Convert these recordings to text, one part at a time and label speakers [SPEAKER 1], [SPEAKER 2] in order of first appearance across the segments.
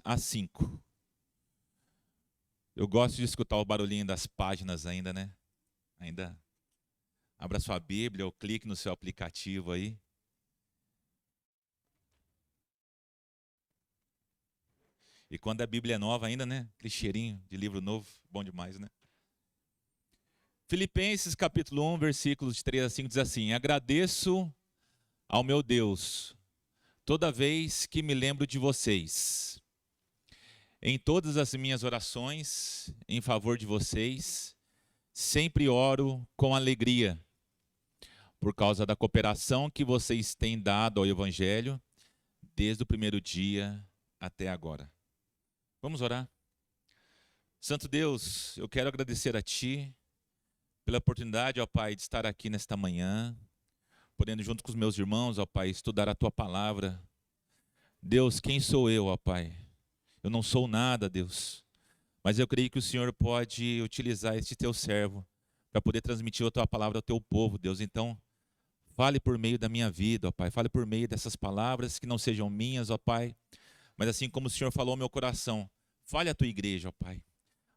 [SPEAKER 1] a 5. Eu gosto de escutar o barulhinho das páginas ainda, né? Ainda abra sua Bíblia ou clique no seu aplicativo aí. E quando a Bíblia é nova ainda, né? Aquele cheirinho de livro novo, bom demais, né? Filipenses capítulo 1, versículos de 3 a 5 diz assim: agradeço ao meu Deus toda vez que me lembro de vocês. Em todas as minhas orações em favor de vocês, sempre oro com alegria, por causa da cooperação que vocês têm dado ao Evangelho, desde o primeiro dia até agora. Vamos orar? Santo Deus, eu quero agradecer a Ti pela oportunidade, ó Pai, de estar aqui nesta manhã, podendo junto com os meus irmãos, ó Pai, estudar a Tua palavra. Deus, quem sou eu, ó Pai? Eu não sou nada, Deus, mas eu creio que o Senhor pode utilizar este Teu servo para poder transmitir a Tua palavra ao Teu povo, Deus. Então, fale por meio da minha vida, ó Pai, fale por meio dessas palavras que não sejam minhas, ó Pai, mas assim como o Senhor falou ao meu coração, fale à Tua igreja, ó Pai.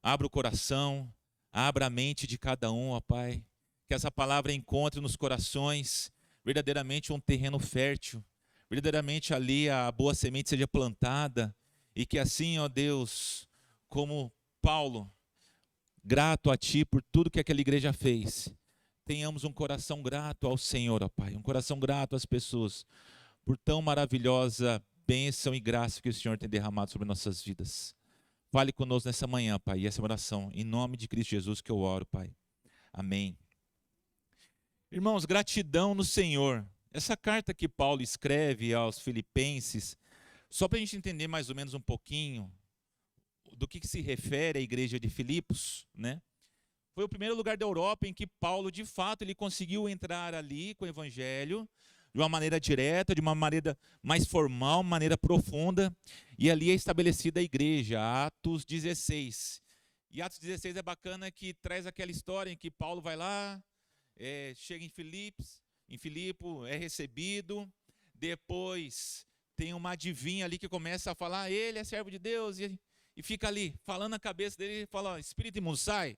[SPEAKER 1] Abra o coração, abra a mente de cada um, ó Pai, que essa palavra encontre nos corações verdadeiramente um terreno fértil, verdadeiramente ali a boa semente seja plantada, e que assim, ó Deus, como Paulo, grato a Ti por tudo que aquela igreja fez, tenhamos um coração grato ao Senhor, ó Pai, um coração grato às pessoas, por tão maravilhosa bênção e graça que o Senhor tem derramado sobre nossas vidas. Fale conosco nessa manhã, Pai, e essa oração, em nome de Cristo Jesus que eu oro, Pai. Amém. Irmãos, gratidão no Senhor. Essa carta que Paulo escreve aos Filipenses, só para a gente entender mais ou menos um pouquinho do que se refere à igreja de Filipos, né? Foi o primeiro lugar da Europa em que Paulo, de fato, ele conseguiu entrar ali com o Evangelho, de uma maneira direta, de uma maneira mais formal, uma maneira profunda, e ali é estabelecida a igreja, Atos 16. E Atos 16 é bacana que traz aquela história em que Paulo vai lá, chega em Filipo, é recebido, depois tem uma adivinha ali que começa a falar, ele é servo de Deus, e fica ali, falando na cabeça dele, e fala, espírito imundo, sai.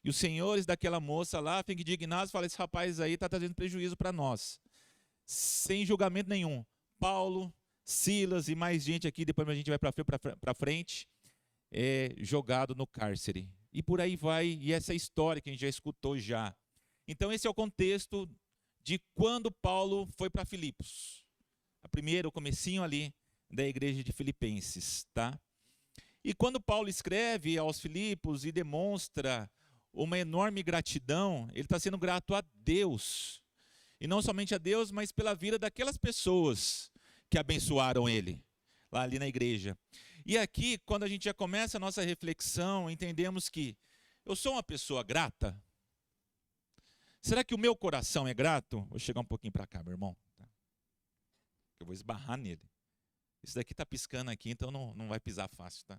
[SPEAKER 1] E os senhores daquela moça lá ficam indignados e falam, esse rapaz aí está trazendo prejuízo para nós. Sem julgamento nenhum. Paulo, Silas e mais gente aqui, depois a gente vai para frente, jogado no cárcere. E por aí vai, e essa história que a gente já escutou já. Então esse é o contexto de quando Paulo foi para Filipos. O comecinho ali da igreja de Filipenses, tá? E quando Paulo escreve aos Filipos e demonstra uma enorme gratidão, ele está sendo grato a Deus. E não somente a Deus, mas pela vida daquelas pessoas que abençoaram ele, lá ali na igreja. E aqui, quando a gente já começa a nossa reflexão, entendemos que eu sou uma pessoa grata? Será que o meu coração é grato? Vou chegar um pouquinho para cá, meu irmão. Eu vou esbarrar nele. Esse daqui está piscando aqui, então não vai pisar fácil, tá?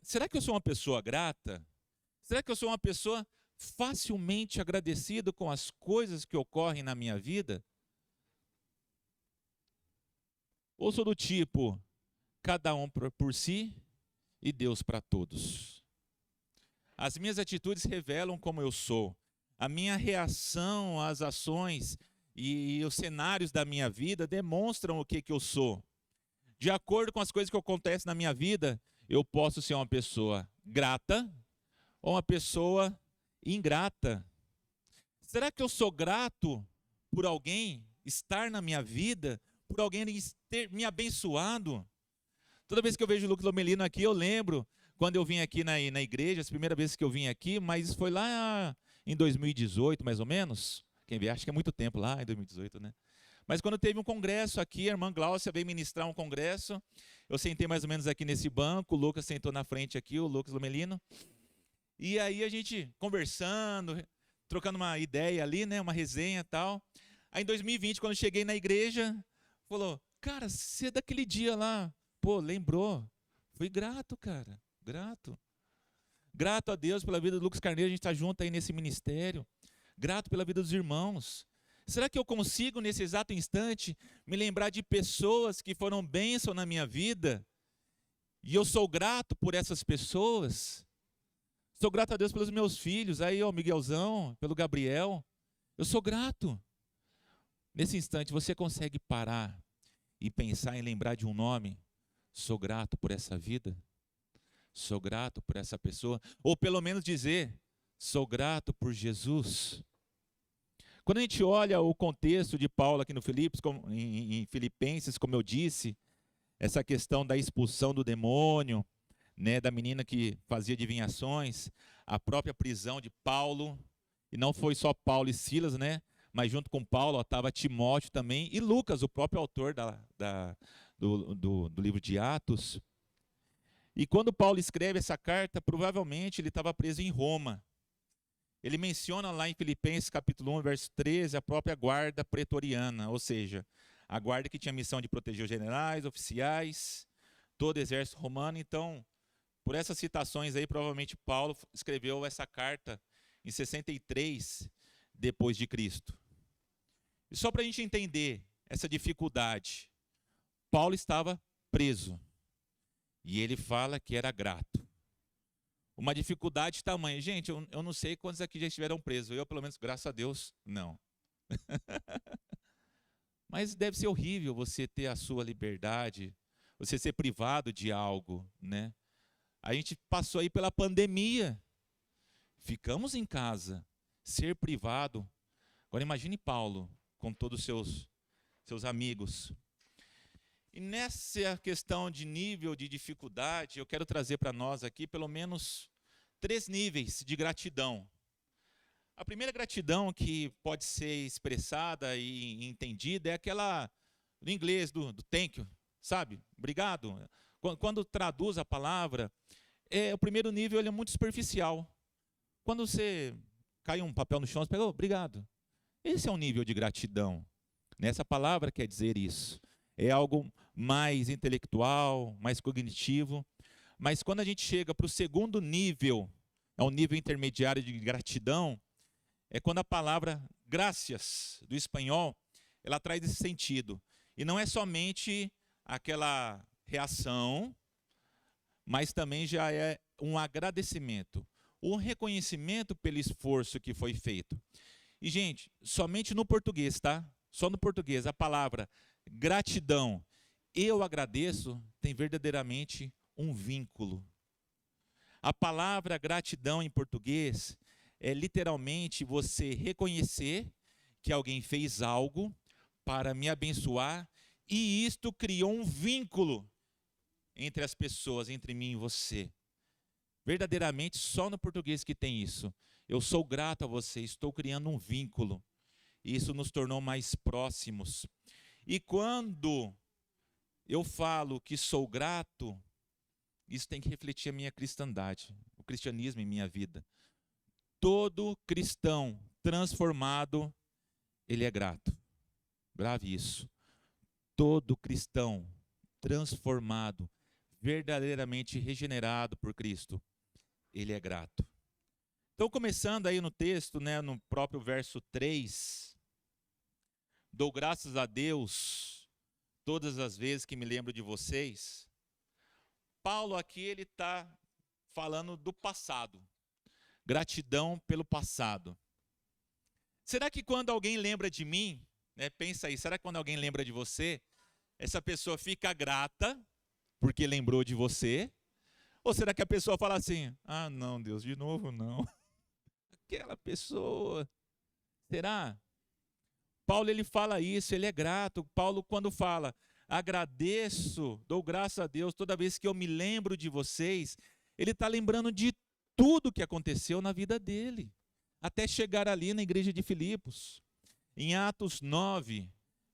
[SPEAKER 1] Será que eu sou uma pessoa grata? Será que eu sou uma pessoa facilmente agradecido com as coisas que ocorrem na minha vida? Ou sou do tipo, cada um por si e Deus para todos? As minhas atitudes revelam como eu sou. A minha reação às ações e os cenários da minha vida demonstram o que eu sou. De acordo com as coisas que acontecem na minha vida, eu posso ser uma pessoa grata ou uma pessoa ingrata. Será que eu sou grato por alguém estar na minha vida, por alguém ter me abençoado? Toda vez que eu vejo o Lucas Lomelino aqui, eu lembro quando eu vim aqui na igreja, as primeiras vezes que eu vim aqui, mas foi lá em 2018, mais ou menos. Quem vê, acho que é muito tempo lá, em 2018, né? Mas quando teve um congresso aqui, a irmã Gláucia veio ministrar um congresso, eu sentei mais ou menos aqui nesse banco, o Lucas sentou na frente aqui, o Lucas Lomelino. E aí a gente conversando, trocando uma ideia ali, né, uma resenha e tal. Aí em 2020, quando eu cheguei na igreja, falou, cara, você é daquele dia lá. Pô, lembrou. Fui grato, cara, grato. Grato a Deus pela vida do Lucas Carneiro, a gente está junto aí nesse ministério. Grato pela vida dos irmãos. Será que eu consigo, nesse exato instante, me lembrar de pessoas que foram bênção na minha vida E eu sou grato por essas pessoas. Sou grato a Deus pelos meus filhos, aí o Miguelzão, pelo Gabriel. Eu sou grato. Nesse instante, você consegue parar e pensar em lembrar de um nome? Sou grato por essa vida? Sou grato por essa pessoa? Ou pelo menos dizer, sou grato por Jesus? Quando a gente olha o contexto de Paulo aqui no em Filipenses, como eu disse, essa questão da expulsão do demônio, né, da menina que fazia adivinhações, a própria prisão de Paulo, e não foi só Paulo e Silas, né, mas junto com Paulo estava Timóteo também, e Lucas, o próprio autor do livro de Atos. E quando Paulo escreve essa carta, provavelmente ele estava preso em Roma. Ele menciona lá em Filipenses capítulo 1, verso 13, a própria guarda pretoriana, ou seja, a guarda que tinha a missão de proteger os generais, oficiais, todo o exército romano. Então, por essas citações aí, provavelmente Paulo escreveu essa carta em 63 depois de Cristo. E só para a gente entender essa dificuldade, Paulo estava preso e ele fala que era grato. Uma dificuldade tamanha. Gente, eu não sei quantos aqui já estiveram presos. Eu, pelo menos, graças a Deus, não. Mas deve ser horrível você ter a sua liberdade, você ser privado de algo, né? A gente passou aí pela pandemia. Ficamos em casa. Ser privado. Agora imagine Paulo com todos os seus amigos. E nessa questão de nível de dificuldade, eu quero trazer para nós aqui pelo menos 3 níveis de gratidão. A primeira gratidão que pode ser expressada e entendida é aquela do inglês, do thank you, sabe? Obrigado. Quando traduz a palavra, o primeiro nível ele é muito superficial. Quando você cai um papel no chão, você pega, obrigado. Esse é um nível de gratidão. Essa palavra quer dizer isso. É algo mais intelectual, mais cognitivo. Mas quando a gente chega para o segundo nível, é um nível intermediário de gratidão, é quando a palavra gracias, do espanhol, ela traz esse sentido. E não é somente aquela reação, mas também já é um agradecimento, um reconhecimento pelo esforço que foi feito. E, gente, somente no português, tá? Só no português, a palavra gratidão, eu agradeço, tem verdadeiramente um vínculo. A palavra gratidão em português é literalmente você reconhecer que alguém fez algo para me abençoar e isto criou um vínculo entre as pessoas, entre mim e você. Verdadeiramente só no português que tem isso. Eu sou grato a você, estou criando um vínculo. Isso nos tornou mais próximos. E quando eu falo que sou grato, isso tem que refletir a minha cristandade, o cristianismo em minha vida. Todo cristão transformado, ele é grato. Grave isso. Todo cristão transformado, verdadeiramente regenerado por Cristo, ele é grato. Então, começando aí no texto, né, no próprio verso 3, dou graças a Deus todas as vezes que me lembro de vocês. Paulo aqui, ele está falando do passado. Gratidão pelo passado. Será que quando alguém lembra de mim, né, pensa aí, será que quando alguém lembra de você, essa pessoa fica grata porque lembrou de você? Ou será que a pessoa fala assim, ah não, Deus, de novo não. Aquela pessoa, será? Paulo ele fala isso, ele é grato. Paulo quando fala, agradeço, dou graças a Deus toda vez que eu me lembro de vocês, ele está lembrando de tudo que aconteceu na vida dele, até chegar ali na igreja de Filipos. Em Atos 9,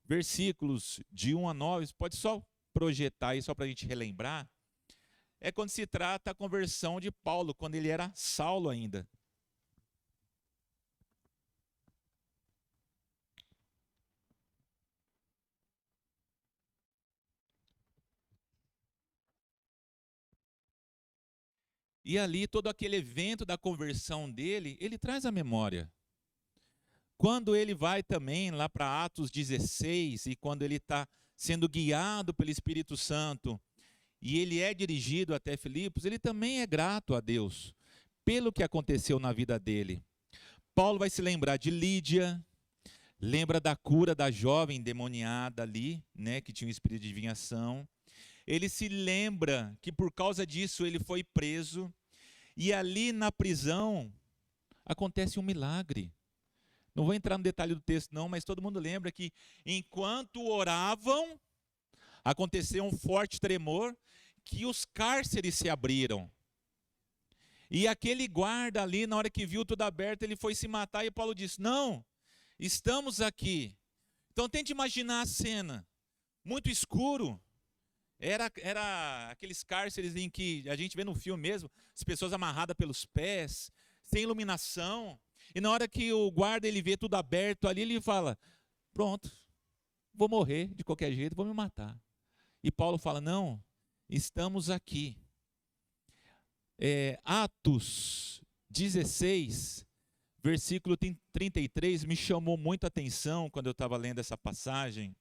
[SPEAKER 1] versículos de 1 a 9, pode só projetar aí, só para a gente relembrar, é quando se trata a conversão de Paulo, quando ele era Saulo ainda. E ali, todo aquele evento da conversão dele, ele traz a memória. Quando ele vai também lá para Atos 16, e quando ele está sendo guiado pelo Espírito Santo, e ele é dirigido até Filipos, ele também é grato a Deus pelo que aconteceu na vida dele. Paulo vai se lembrar de Lídia, lembra da cura da jovem endemoniada ali, né, que tinha um espírito de adivinhação. Ele se lembra que por causa disso ele foi preso, e ali na prisão acontece um milagre. Não vou entrar no detalhe do texto não, mas todo mundo lembra que enquanto oravam, aconteceu um forte tremor, que os cárceres se abriram. E aquele guarda ali, na hora que viu tudo aberto, ele foi se matar, e Paulo disse: não, estamos aqui. Então tente imaginar a cena, muito escuro, era aqueles cárceres em que a gente vê no filme mesmo, as pessoas amarradas pelos pés, sem iluminação, e na hora que o guarda ele vê tudo aberto ali, ele fala: pronto, vou morrer de qualquer jeito, vou me matar. E Paulo fala: não, estamos aqui. Atos 16, versículo 33, me chamou muito a atenção quando eu estava lendo essa passagem.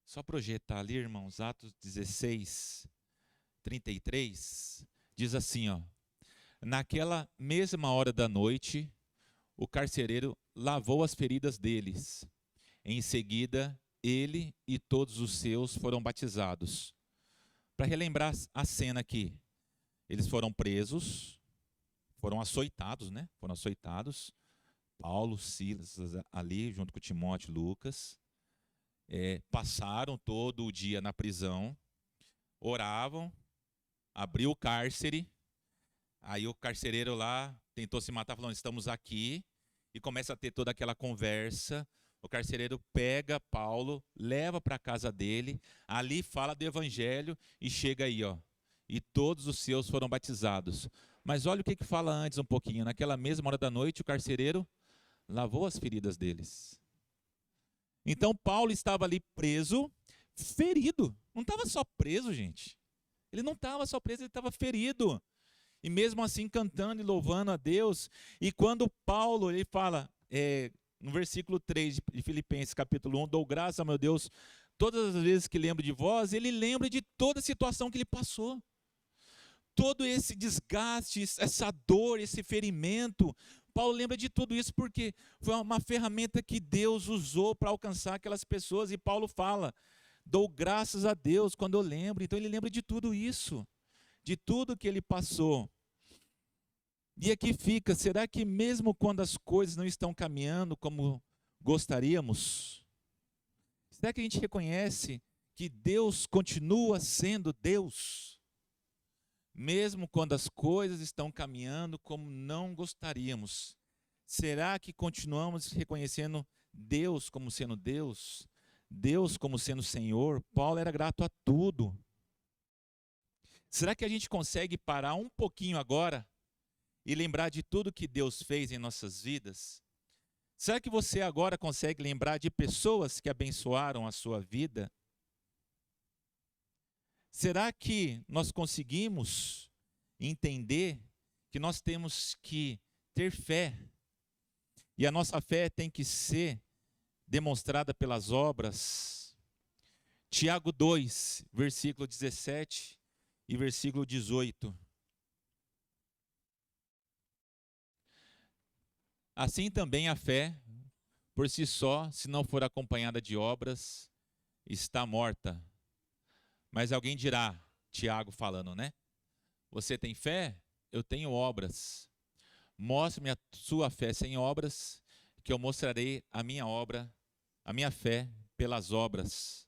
[SPEAKER 1] Só projetar ali, irmãos, Atos 16, 33, diz assim, ó: naquela mesma hora da noite, o carcereiro lavou as feridas deles. Em seguida, ele e todos os seus foram batizados. Para relembrar a cena aqui, eles foram presos, foram açoitados, né? Foram açoitados. Paulo, Silas ali, junto com Timóteo e Lucas. Passaram todo o dia na prisão, oravam, abriu o cárcere, aí o carcereiro lá tentou se matar, falando: estamos aqui, e começa a ter toda aquela conversa. O carcereiro pega Paulo, leva para a casa dele, ali fala do evangelho e chega aí, ó. E todos os seus foram batizados. Mas olha o que fala antes um pouquinho. Naquela mesma hora da noite, o carcereiro lavou as feridas deles. Então Paulo estava ali preso, ferido. Não estava só preso, gente. Ele não estava só preso, ele estava ferido. E mesmo assim cantando e louvando a Deus. E quando Paulo, ele fala... no versículo 3 de Filipenses, capítulo 1, dou graças ao meu Deus, todas as vezes que lembro de vós, ele lembra de toda a situação que ele passou. Todo esse desgaste, essa dor, esse ferimento, Paulo lembra de tudo isso porque foi uma ferramenta que Deus usou para alcançar aquelas pessoas. E Paulo fala: dou graças a Deus quando eu lembro. Então ele lembra de tudo isso, de tudo que ele passou. E aqui fica: será que mesmo quando as coisas não estão caminhando como gostaríamos, será que a gente reconhece que Deus continua sendo Deus? Mesmo quando as coisas estão caminhando como não gostaríamos, será que continuamos reconhecendo Deus como sendo Deus? Deus como sendo Senhor? Paulo era grato a tudo. Será que a gente consegue parar um pouquinho agora e lembrar de tudo que Deus fez em nossas vidas? Será que você agora consegue lembrar de pessoas que abençoaram a sua vida? Será que nós conseguimos entender que nós temos que ter fé? E a nossa fé tem que ser demonstrada pelas obras. Tiago 2, versículo 17 e versículo 18. Assim também a fé, por si só, se não for acompanhada de obras, está morta. Mas alguém dirá, Tiago falando, né? Você tem fé? Eu tenho obras. Mostre-me a sua fé sem obras, que eu mostrarei a minha obra, a minha fé pelas obras.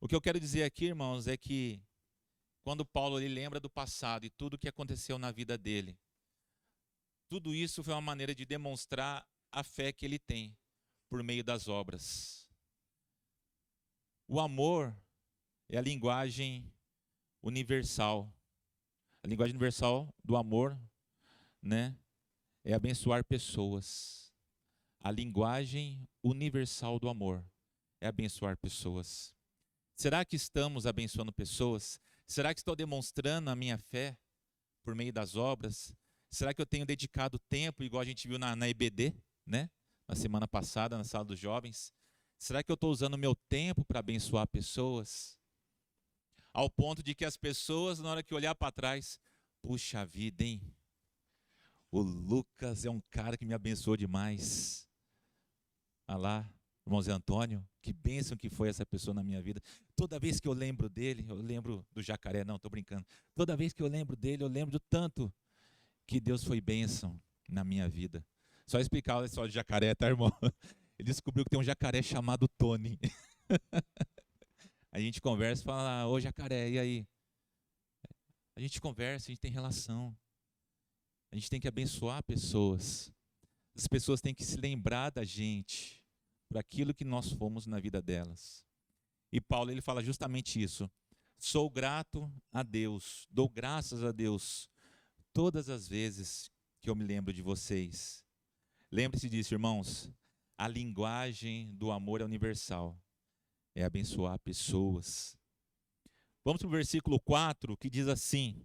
[SPEAKER 1] O que eu quero dizer aqui, irmãos, é que quando Paulo ele lembra do passado e tudo o que aconteceu na vida dele, tudo isso foi uma maneira de demonstrar a fé que ele tem por meio das obras. O amor é a linguagem universal. A linguagem universal do amor, né, é abençoar pessoas. A linguagem universal do amor é abençoar pessoas. Será que estamos abençoando pessoas? Será que estou demonstrando a minha fé por meio das obras? Será que eu tenho dedicado tempo, igual a gente viu na EBD, né, na semana passada, na sala dos jovens? Será que eu estou usando o meu tempo para abençoar pessoas? Ao ponto de que as pessoas, na hora que olhar para trás, puxa vida, hein? O Lucas é um cara que me abençoou demais. Ah lá, irmão Zé Antônio, que bênção que foi essa pessoa na minha vida. Toda vez que eu lembro dele, eu lembro do jacaré, não, estou brincando. Toda vez que eu lembro dele, eu lembro do tanto que Deus foi bênção na minha vida. Só explicar a história de jacaré, tá, irmão? Ele descobriu que tem um jacaré chamado Tony. A gente conversa e fala, ô jacaré, e aí? A gente conversa, a gente tem relação. A gente tem que abençoar pessoas. As pessoas têm que se lembrar da gente, por aquilo que nós fomos na vida delas. E Paulo, ele fala justamente isso. Sou grato a Deus, dou graças a Deus, todas as vezes que eu me lembro de vocês. Lembre-se disso, irmãos. A linguagem do amor é universal. É abençoar pessoas. Vamos para o versículo 4, que diz assim.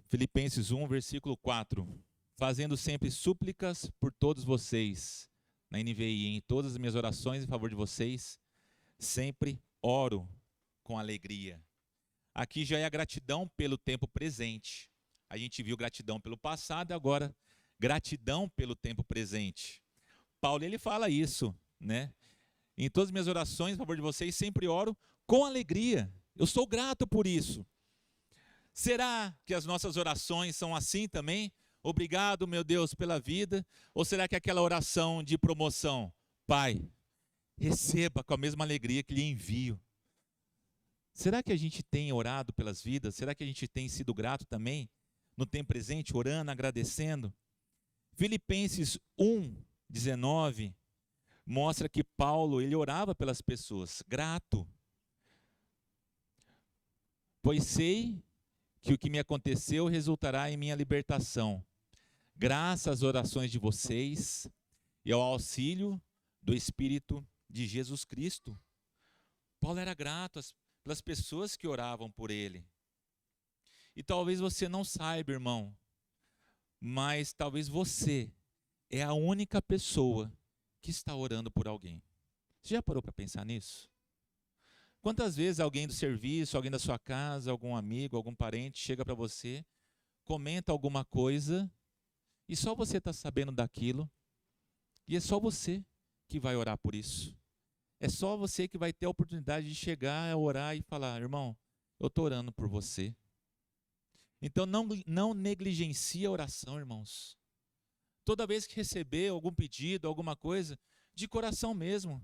[SPEAKER 1] Filipenses 1, versículo 4. Fazendo sempre súplicas por todos vocês, na NVI, em todas as minhas orações em favor de vocês, sempre oro com alegria. Aqui já é a gratidão pelo tempo presente. A gente viu gratidão pelo passado e agora gratidão pelo tempo presente. Paulo, ele fala isso, né? Em todas as minhas orações em favor de vocês, sempre oro com alegria. Eu sou grato por isso. Será que as nossas orações são assim também? Obrigado, meu Deus, pela vida. Ou será que aquela oração de promoção? Pai, receba com a mesma alegria que lhe envio. Será que a gente tem orado pelas vidas? Será que a gente tem sido grato também? No tempo presente, orando, agradecendo? Filipenses 1, 19, mostra que Paulo, ele orava pelas pessoas, grato. Pois sei que o que me aconteceu resultará em minha libertação, graças às orações de vocês e ao auxílio do Espírito de Jesus Cristo. Paulo era grato pelas pessoas que oravam por ele. E talvez você não saiba, irmão, mas talvez você é a única pessoa que está orando por alguém. Você já parou para pensar nisso? Quantas vezes alguém do serviço, alguém da sua casa, algum amigo, algum parente chega para você, comenta alguma coisa e só você está sabendo daquilo e é só você que vai orar por isso. É só você que vai ter a oportunidade de chegar a orar e falar, irmão, eu estou orando por você. Então não negligencie a oração, irmãos. Toda vez que receber algum pedido, alguma coisa, de coração mesmo.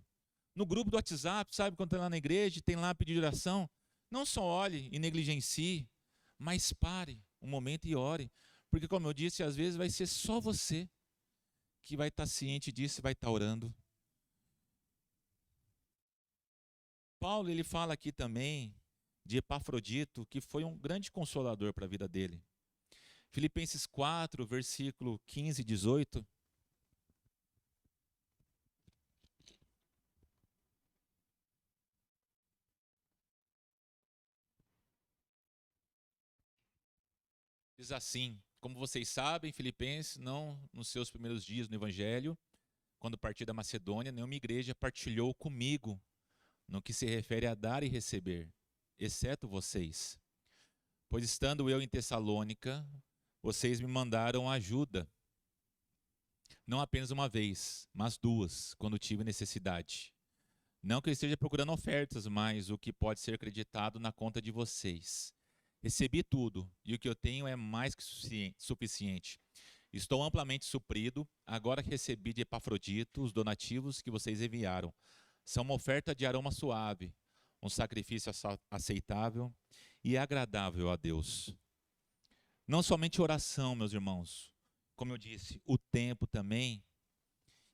[SPEAKER 1] No grupo do WhatsApp, sabe, quando está lá na igreja, tem lá pedido de oração, não só olhe e negligencie, mas pare um momento e ore. Porque, como eu disse, às vezes vai ser só você que vai estar ciente disso e vai estar orando. Paulo, ele fala aqui também de Epafrodito, que foi um grande consolador para a vida dele. Filipenses 4, versículo 15 e 18. Diz assim, como vocês sabem, Filipenses, não nos seus primeiros dias no Evangelho, quando parti da Macedônia, nenhuma igreja partilhou comigo no que se refere a dar e receber, exceto vocês. Pois estando eu em Tessalônica, vocês me mandaram ajuda, não apenas uma vez, mas duas, quando tive necessidade. Não que eu esteja procurando ofertas, mas o que pode ser acreditado na conta de vocês. Recebi tudo, e o que eu tenho é mais que suficiente. Estou amplamente suprido, agora que recebi de Epafrodito os donativos que vocês enviaram. São uma oferta de aroma suave, um sacrifício aceitável e agradável a Deus. Não somente oração, meus irmãos, como eu disse, o tempo também.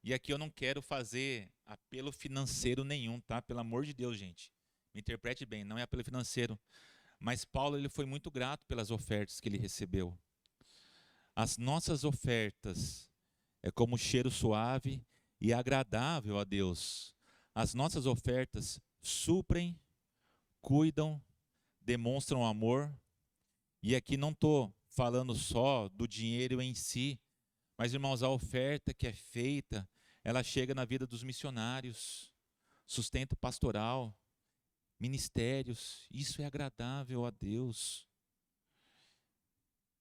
[SPEAKER 1] E aqui eu não quero fazer apelo financeiro nenhum, tá? Pelo amor de Deus, gente. Me interprete bem, não é apelo financeiro. Mas Paulo, ele foi muito grato pelas ofertas que ele recebeu. As nossas ofertas é como um cheiro suave e agradável a Deus. As nossas ofertas suprem, cuidam, demonstram amor. E aqui não estou falando só do dinheiro em si, mas, irmãos, a oferta que é feita ela chega na vida dos missionários, sustento pastoral, ministérios. Isso é agradável a Deus.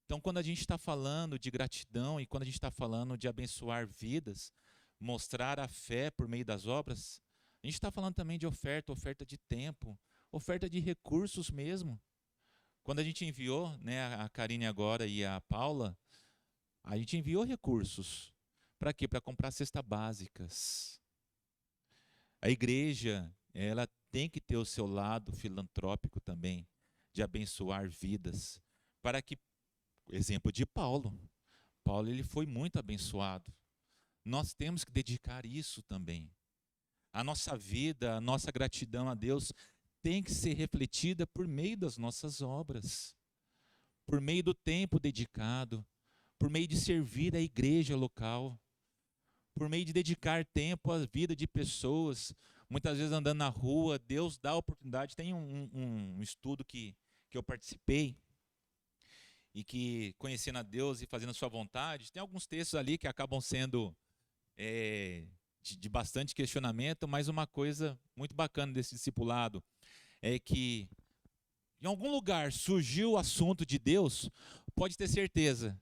[SPEAKER 1] Então, quando a gente está falando de gratidão e quando a gente está falando de abençoar vidas, mostrar a fé por meio das obras, a gente está falando também de oferta de tempo, oferta de recursos mesmo. Quando a gente enviou, né, a Karine agora e a Paula, a gente enviou recursos. Para quê? Para comprar cestas básicas. A igreja, ela tem que ter o seu lado filantrópico também, de abençoar vidas, para que, exemplo de Paulo, Paulo ele foi muito abençoado. Nós temos que dedicar isso também. A nossa vida, a nossa gratidão a Deus tem que ser refletida por meio das nossas obras, por meio do tempo dedicado, por meio de servir a igreja local, por meio de dedicar tempo à vida de pessoas. Muitas vezes andando na rua, Deus dá a oportunidade. Tem um estudo que eu participei, e que, conhecendo a Deus e fazendo a sua vontade, tem alguns textos ali que acabam sendo de bastante questionamento, mas uma coisa muito bacana desse discipulado é que em algum lugar surgiu o assunto de Deus, pode ter certeza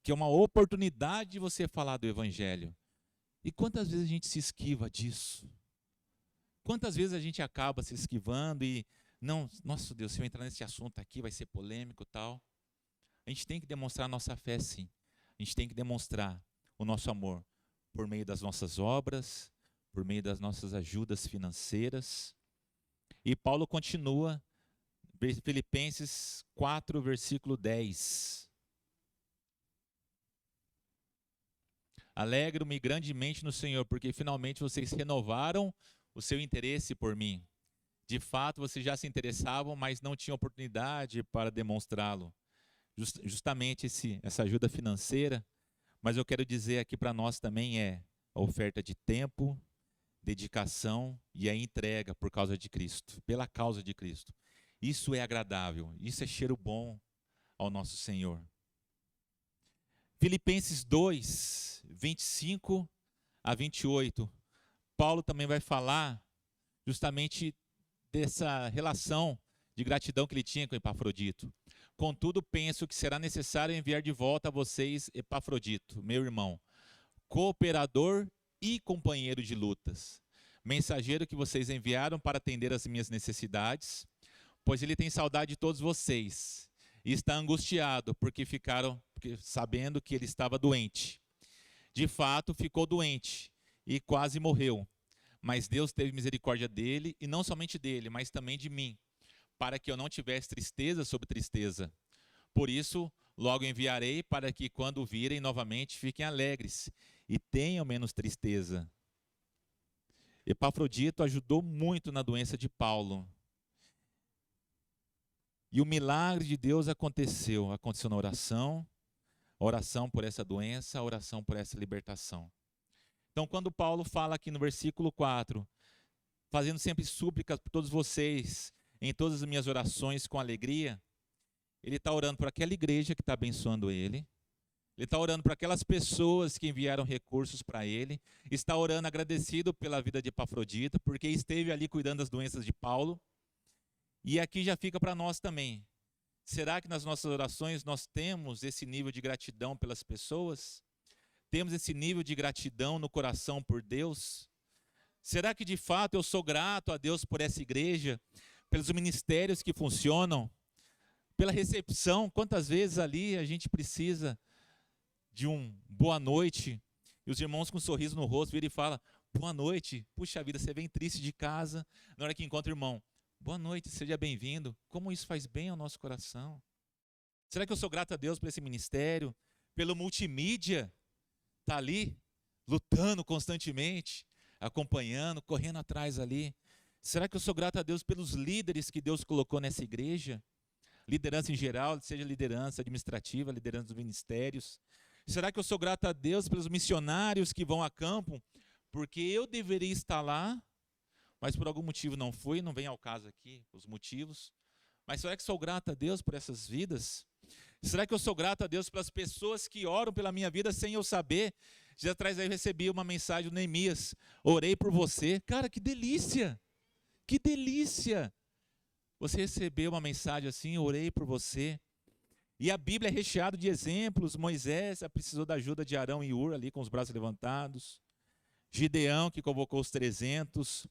[SPEAKER 1] que é uma oportunidade de você falar do Evangelho. E quantas vezes a gente se esquiva disso? Quantas vezes a gente acaba se esquivando e, não, nossa Deus, se eu entrar nesse assunto aqui vai ser polêmico e tal. A gente tem que demonstrar a nossa fé, sim. A gente tem que demonstrar o nosso amor por meio das nossas obras, por meio das nossas ajudas financeiras. E Paulo continua, Filipenses 4, versículo 10. Alegro-me grandemente no Senhor, porque finalmente vocês renovaram o seu interesse por mim. De fato, vocês já se interessavam, mas não tinham oportunidade para demonstrá-lo. Justamente essa ajuda financeira, mas eu quero dizer aqui para nós também a oferta de tempo, dedicação e a entrega por causa de Cristo, pela causa de Cristo. Isso é agradável, isso é cheiro bom ao nosso Senhor. Filipenses 2, 25 a 28, Paulo também vai falar justamente dessa relação de gratidão que ele tinha com Epafrodito. Contudo, penso que será necessário enviar de volta a vocês Epafrodito, meu irmão, cooperador e companheiro de lutas, mensageiro que vocês enviaram para atender às minhas necessidades, pois ele tem saudade de todos vocês e está angustiado porque sabendo que ele estava doente. De fato, ficou doente e quase morreu, mas Deus teve misericórdia dele, e não somente dele, mas também de mim, para que eu não tivesse tristeza sobre tristeza. Por isso, logo enviarei para que, quando o virem novamente, fiquem alegres e tenham menos tristeza. Epafrodito ajudou muito na doença de Paulo. E o milagre de Deus aconteceu na oração, a oração por essa doença, a oração por essa libertação. Então, quando Paulo fala aqui no versículo 4, fazendo sempre súplicas por todos vocês, em todas as minhas orações com alegria, ele está orando por aquela igreja que está abençoando ele está orando por aquelas pessoas que enviaram recursos para ele, está orando agradecido pela vida de Epafrodito, porque esteve ali cuidando das doenças de Paulo. E aqui já fica para nós também. Será que nas nossas orações nós temos esse nível de gratidão pelas pessoas? Temos esse nível de gratidão no coração por Deus? Será que de fato eu sou grato a Deus por essa igreja, pelos ministérios que funcionam, pela recepção? Quantas vezes ali a gente precisa de um boa noite, e os irmãos com um sorriso no rosto viram e falam, boa noite, puxa vida, você vem triste de casa, na hora que encontra o irmão, boa noite, seja bem-vindo. Como isso faz bem ao nosso coração? Será que eu sou grato a Deus por esse ministério, pelo multimídia, está ali, lutando constantemente, acompanhando, correndo atrás ali? Será que eu sou grato a Deus pelos líderes que Deus colocou nessa igreja? Liderança em geral, seja liderança administrativa, liderança dos ministérios. Será que eu sou grato a Deus pelos missionários que vão a campo? Porque eu deveria estar lá, mas por algum motivo não fui, não vem ao caso aqui os motivos. Mas será que sou grato a Deus por essas vidas? Será que eu sou grato a Deus pelas pessoas que oram pela minha vida sem eu saber? Dias atrás eu recebi uma mensagem do Neemias, orei por você. Cara, que delícia! Que delícia! Você recebeu uma mensagem assim, orei por você. E a Bíblia é recheada de exemplos. Moisés precisou da ajuda de Arão e Ur ali com os braços levantados. Gideão que convocou os 300.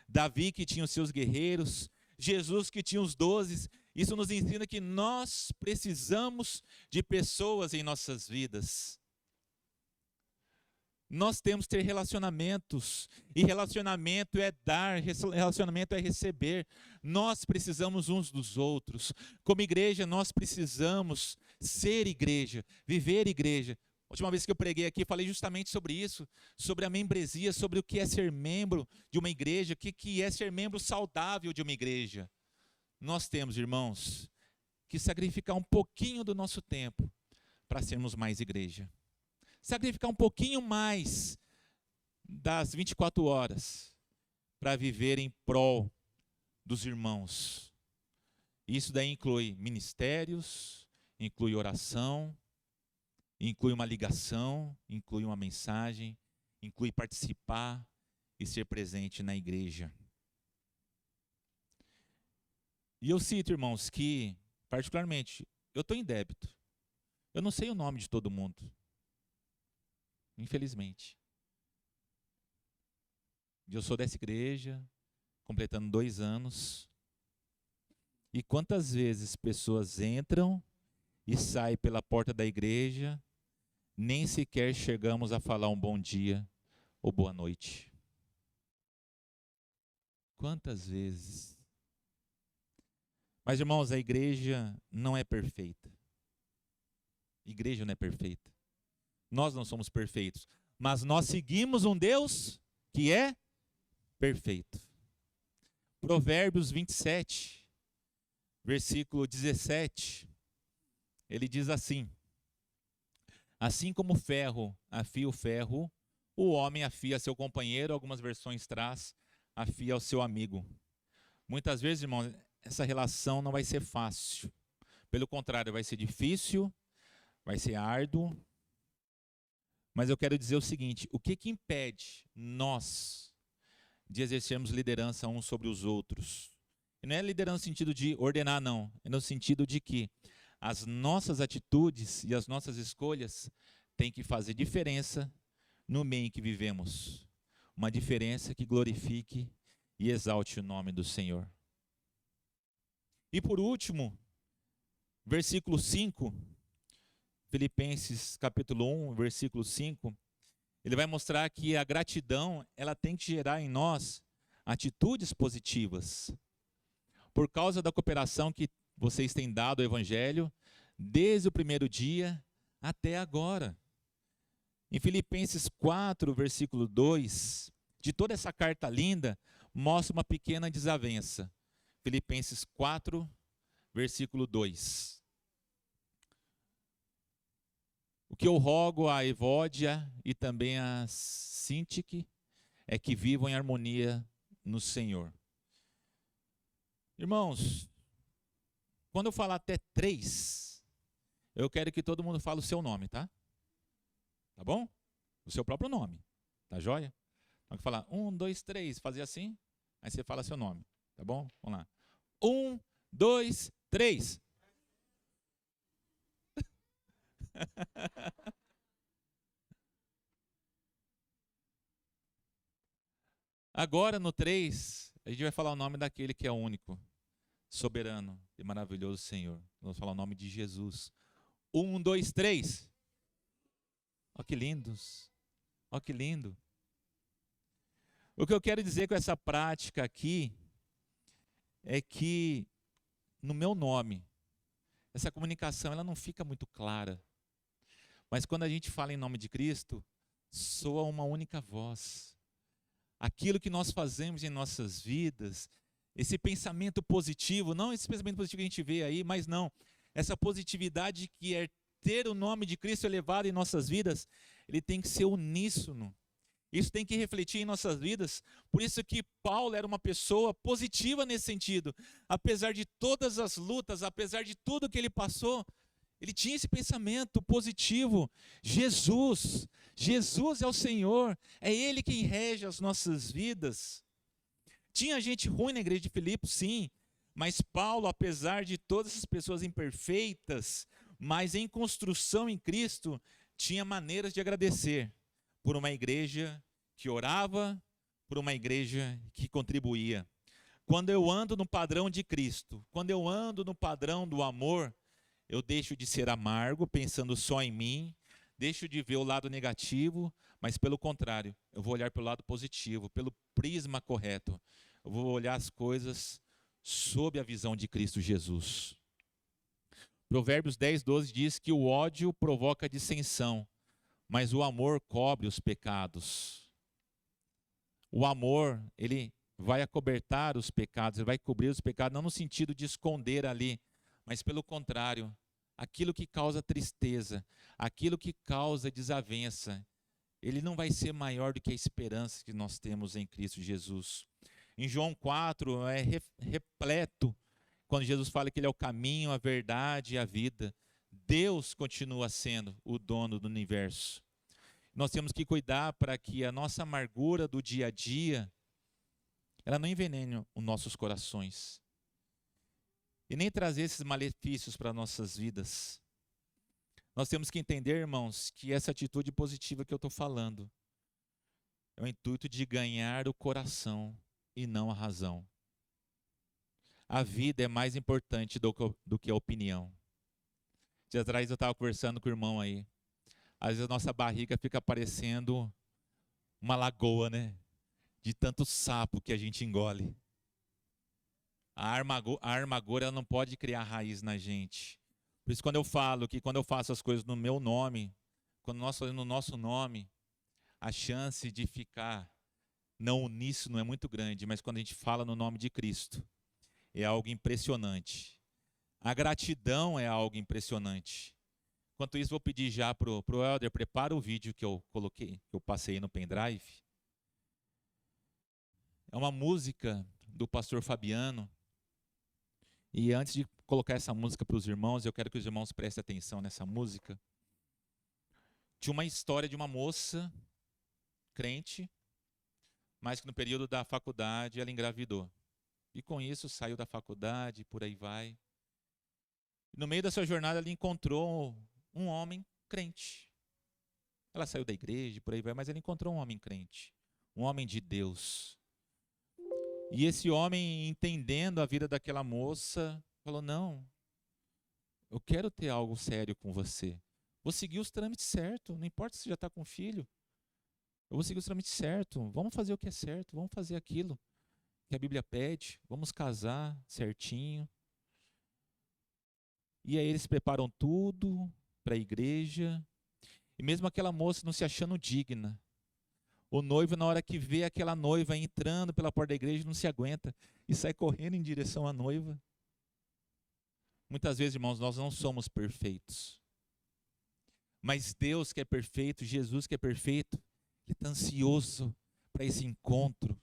[SPEAKER 1] Davi que tinha os seus guerreiros. Jesus que tinha os 12. Isso nos ensina que nós precisamos de pessoas em nossas vidas. Nós temos que ter relacionamentos, e relacionamento é dar, relacionamento é receber. Nós precisamos uns dos outros. Como igreja, nós precisamos ser igreja, viver igreja. A última vez que eu preguei aqui, falei justamente sobre isso, sobre a membresia, sobre o que é ser membro de uma igreja, o que é ser membro saudável de uma igreja. Nós temos, irmãos, que sacrificar um pouquinho do nosso tempo para sermos mais igreja. Sacrificar um pouquinho mais das 24 horas para viver em prol dos irmãos. Isso daí inclui ministérios, inclui oração, inclui uma ligação, inclui uma mensagem, inclui participar e ser presente na igreja. E eu cito, irmãos, que, particularmente, eu estou em débito. Eu não sei o nome de todo mundo. Infelizmente. Eu sou dessa igreja, completando 2 anos. E quantas vezes pessoas entram e saem pela porta da igreja, nem sequer chegamos a falar um bom dia ou boa noite. Quantas vezes? Mas, irmãos, a igreja não é perfeita. A igreja não é perfeita. Nós não somos perfeitos, mas nós seguimos um Deus que é perfeito. Provérbios 27, versículo 17, ele diz assim: assim como o ferro afia o ferro, o homem afia seu companheiro, algumas versões traz, afia o seu amigo. Muitas vezes, irmãos, essa relação não vai ser fácil. Pelo contrário, vai ser difícil, vai ser árduo. Mas eu quero dizer o seguinte: o que impede nós de exercermos liderança uns sobre os outros? E não é liderança no sentido de ordenar, não. É no sentido de que as nossas atitudes e as nossas escolhas têm que fazer diferença no meio em que vivemos. Uma diferença que glorifique e exalte o nome do Senhor. E por último, versículo 5... Filipenses capítulo 1, versículo 5, ele vai mostrar que a gratidão, ela tem que gerar em nós atitudes positivas. Por causa da cooperação que vocês têm dado ao Evangelho, desde o primeiro dia até agora. Em Filipenses 4, versículo 2, de toda essa carta linda, mostra uma pequena desavença. Filipenses 4, versículo 2. O que eu rogo a Evódia e também a Sintique é que vivam em harmonia no Senhor. Irmãos, quando eu falar até 3, eu quero que todo mundo fale o seu nome, tá? Tá bom? O seu próprio nome, tá joia? Então, que falar 1, 2, 3, fazer assim, aí você fala seu nome, tá bom? Vamos lá. 1, 2, 3. Agora no 3, a gente vai falar o nome daquele que é único, soberano e maravilhoso Senhor. Vamos falar o nome de Jesus. 1, 2, 3. Olha que lindos. Olha que lindo. O que eu quero dizer com essa prática aqui é que no meu nome, essa comunicação ela não fica muito clara. Mas quando a gente fala em nome de Cristo, soa uma única voz. Aquilo que nós fazemos em nossas vidas, esse pensamento positivo, não esse pensamento positivo que a gente vê aí, mas não, essa positividade que é ter o nome de Cristo elevado em nossas vidas, ele tem que ser uníssono. Isso tem que refletir em nossas vidas. Por isso que Paulo era uma pessoa positiva nesse sentido. Apesar de todas as lutas, apesar de tudo que ele passou, Ele tinha esse pensamento positivo. Jesus é o Senhor, é Ele quem rege as nossas vidas. Tinha gente ruim na igreja de Filipos, sim, mas Paulo, apesar de todas essas pessoas imperfeitas, mas em construção em Cristo, tinha maneiras de agradecer por uma igreja que orava, por uma igreja que contribuía. Quando eu ando no padrão de Cristo, quando eu ando no padrão do amor, eu deixo de ser amargo, pensando só em mim, deixo de ver o lado negativo, mas pelo contrário, eu vou olhar pelo lado positivo, pelo prisma correto. Eu vou olhar as coisas sob a visão de Cristo Jesus. Provérbios 10:12 diz que o ódio provoca dissensão, mas o amor cobre os pecados. O amor, ele vai acobertar os pecados, ele vai cobrir os pecados, não no sentido de esconder ali, mas pelo contrário, aquilo que causa tristeza, aquilo que causa desavença, ele não vai ser maior do que a esperança que nós temos em Cristo Jesus. Em João 4 é repleto, quando Jesus fala que ele é o caminho, a verdade e a vida. Deus continua sendo o dono do universo. Nós temos que cuidar para que a nossa amargura do dia a dia, ela não envenene os nossos corações. E nem trazer esses malefícios para nossas vidas. Nós temos que entender, irmãos, que essa atitude positiva que eu estou falando é o intuito de ganhar o coração e não a razão. A vida é mais importante do que a opinião. Dias atrás eu estava conversando com o irmão aí. Às vezes a nossa barriga fica parecendo uma lagoa, né? De tanto sapo que a gente engole. A amargura ela não pode criar raiz na gente. Por isso quando eu falo que quando eu faço as coisas no meu nome, quando nós fazemos no nosso nome, a chance de ficar não uníssono é muito grande, mas quando a gente fala no nome de Cristo, é algo impressionante. A gratidão é algo impressionante. Enquanto isso, vou pedir já para o Helder, prepara o vídeo que eu coloquei, que eu passei no pendrive. É uma música do pastor Fabiano. E antes de colocar essa música para os irmãos, eu quero que os irmãos prestem atenção nessa música. Tinha uma história de uma moça crente, mas que no período da faculdade ela engravidou. E com isso saiu da faculdade, por aí vai. E no meio da sua jornada ela encontrou um homem crente. Ela saiu da igreja, por aí vai, mas ela encontrou um homem crente. Um homem de Deus. E esse homem, entendendo a vida daquela moça, falou, não, eu quero ter algo sério com você. Vou seguir os trâmites certos, não importa se já está com filho. Eu vou seguir os trâmites certos, vamos fazer o que é certo, vamos fazer aquilo que a Bíblia pede, vamos casar certinho. E aí eles preparam tudo para a igreja, e mesmo aquela moça não se achando digna, o noivo, na hora que vê aquela noiva entrando pela porta da igreja, não se aguenta e sai correndo em direção à noiva. Muitas vezes, irmãos, nós não somos perfeitos, mas Deus que é perfeito, Jesus que é perfeito, Ele está ansioso para esse encontro.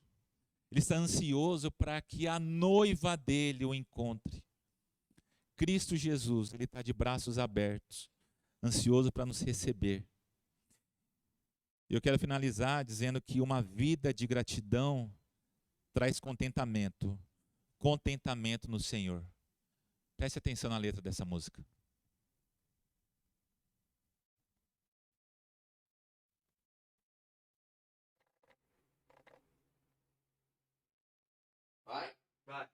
[SPEAKER 1] Ele está ansioso para que a noiva dele o encontre. Cristo Jesus, Ele está de braços abertos, ansioso para nos receber. Eu quero finalizar dizendo que uma vida de gratidão traz contentamento. Contentamento no Senhor. Preste atenção na letra dessa música.
[SPEAKER 2] Vai? Vai.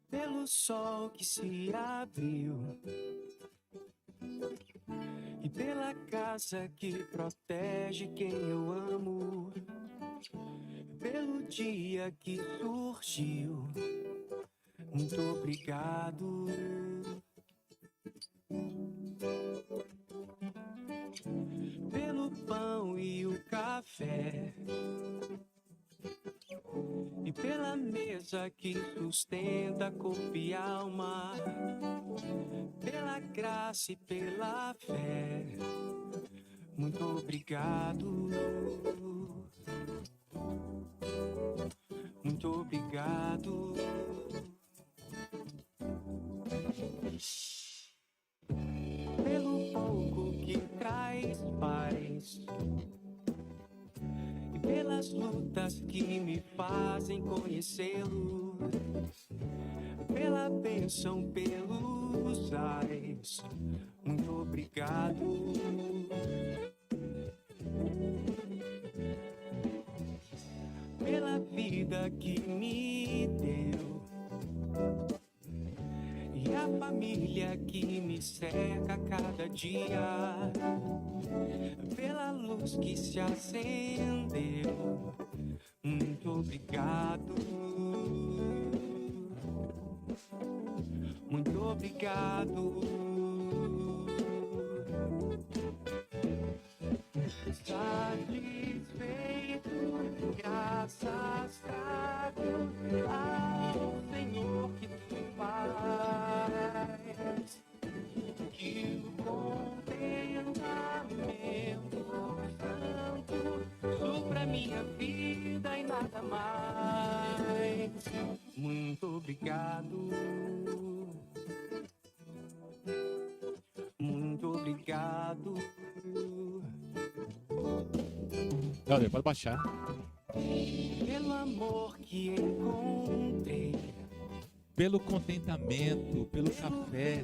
[SPEAKER 2] Pelo sol que se abriu e pela casa que protege quem eu amo, pelo dia que surgiu, muito obrigado. Pelo pão e o café e pela mesa que sustenta corpo e alma, pela graça e pela fé. Muito obrigado. Muito obrigado. Pelo pouco que traz paz e pelas lutas que me fazem conhecê-lo, pela bênção, pelos ais. Muito obrigado. Pela vida que me deu e a família que me cerca a cada dia, pela luz que se acendeu. Muito obrigado. Muito obrigado. Satisfeito, graças trago ao Senhor que tu faz, que o contentamento santo supra minha vida e nada mais. Muito obrigado. Muito obrigado.
[SPEAKER 1] Helder, pode baixar.
[SPEAKER 2] Pelo amor que encontrei,
[SPEAKER 1] Pelo contentamento, pelo café,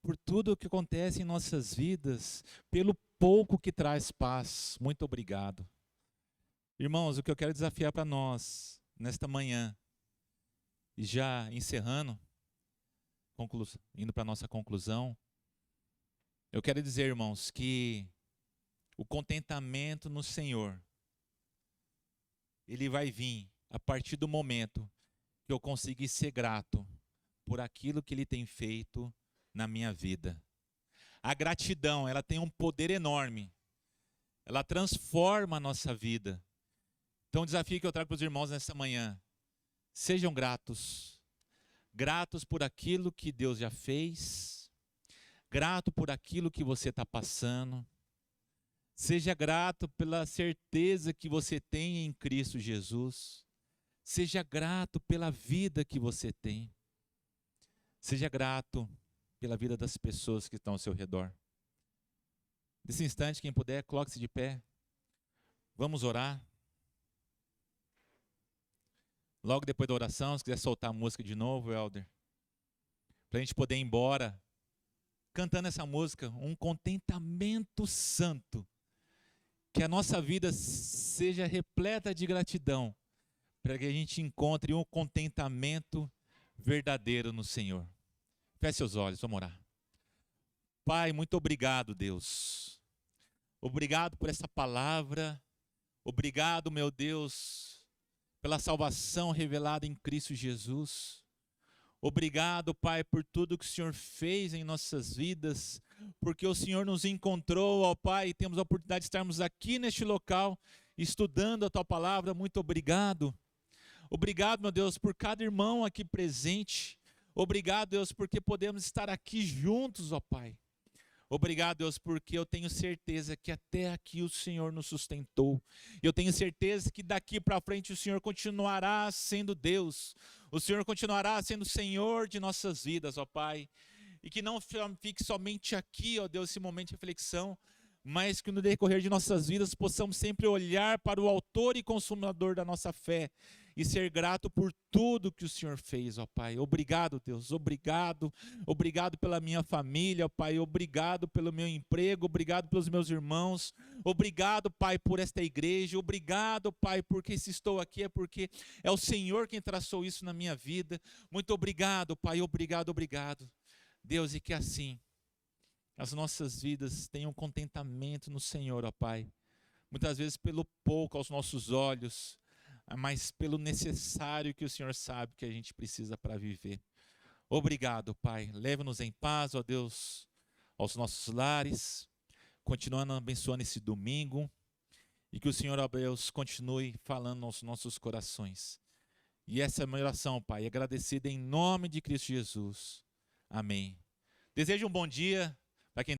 [SPEAKER 1] por tudo o que acontece em nossas vidas, pelo pouco que traz paz. Muito obrigado. Irmãos, o que eu quero desafiar para nós nesta manhã, e já encerrando, indo para a nossa conclusão, eu quero dizer, irmãos, que o contentamento no Senhor, ele vai vir a partir do momento que eu conseguir ser grato por aquilo que Ele tem feito na minha vida. A gratidão, ela tem um poder enorme. Ela transforma a nossa vida. Então o desafio que eu trago para os irmãos nessa manhã: sejam gratos. Gratos por aquilo que Deus já fez. Grato por aquilo que você está passando. Seja grato pela certeza que você tem em Cristo Jesus. Seja grato pela vida que você tem. Seja grato pela vida das pessoas que estão ao seu redor. Nesse instante, quem puder, coloque-se de pé. Vamos orar. Logo depois da oração, se quiser soltar a música de novo, Helder, para a gente poder ir embora cantando essa música, um contentamento santo. Que a nossa vida seja repleta de gratidão, para que a gente encontre um contentamento verdadeiro no Senhor. Feche seus olhos, vamos orar. Pai, muito obrigado, Deus. Obrigado por essa palavra. Obrigado, meu Deus, pela salvação revelada em Cristo Jesus. Obrigado, Pai, por tudo que o Senhor fez em nossas vidas, porque o Senhor nos encontrou, ó Pai, e temos a oportunidade de estarmos aqui neste local, estudando a Tua palavra. Muito obrigado. Obrigado, meu Deus, por cada irmão aqui presente. Obrigado, Deus, porque podemos estar aqui juntos, ó Pai. Obrigado, Deus, porque eu tenho certeza que até aqui o Senhor nos sustentou. Eu tenho certeza que daqui para frente o Senhor continuará sendo Deus. O Senhor continuará sendo Senhor de nossas vidas, ó Pai. E que não fique somente aqui, ó Deus, esse momento de reflexão, mas que no decorrer de nossas vidas possamos sempre olhar para o autor e consumador da nossa fé e ser grato por tudo que o Senhor fez, ó Pai. Obrigado, Deus, obrigado. Obrigado pela minha família, ó Pai. Obrigado pelo meu emprego, obrigado pelos meus irmãos. Obrigado, Pai, por esta igreja. Obrigado, Pai, porque se estou aqui é porque é o Senhor quem traçou isso na minha vida. Muito obrigado, Pai, obrigado, obrigado. Deus, e que assim as nossas vidas tenham contentamento no Senhor, ó Pai. Muitas vezes pelo pouco aos nossos olhos, mas pelo necessário que o Senhor sabe que a gente precisa para viver. Obrigado, Pai. Leva-nos em paz, ó Deus, aos nossos lares, continuando abençoando esse domingo, E que o Senhor, ó Deus, continue falando aos nossos corações. E essa é a minha oração, Pai, agradecida em nome de Cristo Jesus. Amém. Desejo um bom dia para quem